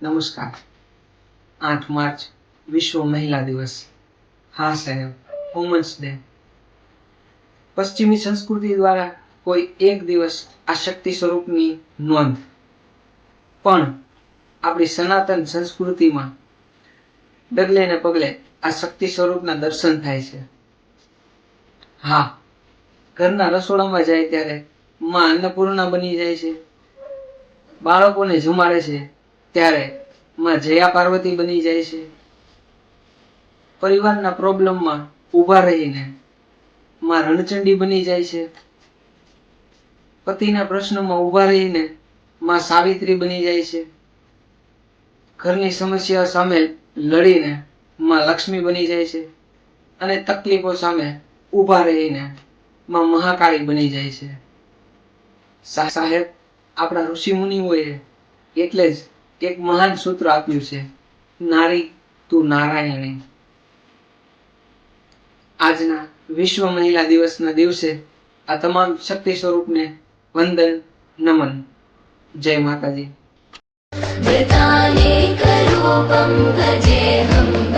નમસ્કાર. 8 માર્ચ વિશ્વ મહિલા દિવસ. હા સાહેબ, વુમન્સ ડે. પશ્ચિમી સંસ્કૃતિ દ્વારા કોઈ એક દિવસ આ શક્તિ સ્વરૂપની નોંધ, પણ આપણી સનાતન સંસ્કૃતિમાં ડગલે ને પગલે આ શક્તિ સ્વરૂપના દર્શન થાય છે. હા, ઘરના રસોડામાં જાય ત્યારે માં અન્નપૂર્ણા બની જાય છે. બાળકોને જમાડે છે ત્યારે માં જયા પાર્વતી બની જાય છે. પરિવારના પ્રોબ્લેમમાં ઊભા રહીને માં રણચંડી બની જાય છે. પતિના પ્રશ્નમાં ઊભા રહીને માં સાવિત્રી બની જાય છે. ઘરની સમસ્યા સામે લડીને માં લક્ષ્મી બની જાય છે. અને તકલીફો સામે ઊભા રહીને માં મહાકાળી બની જાય છે. સાહેબ, આપણા ઋષિ મુનિઓએ એટલે જ એક મહાન સૂત્ર આપ્યું છે, નારી તું નારાયણી. આજના વિશ્વ મહિલા દિવસના દિવસે આ તમામ શક્તિ સ્વરૂપને વંદન, નમન. જય માતાજી. वृतानेकरूपं भजेऽहम्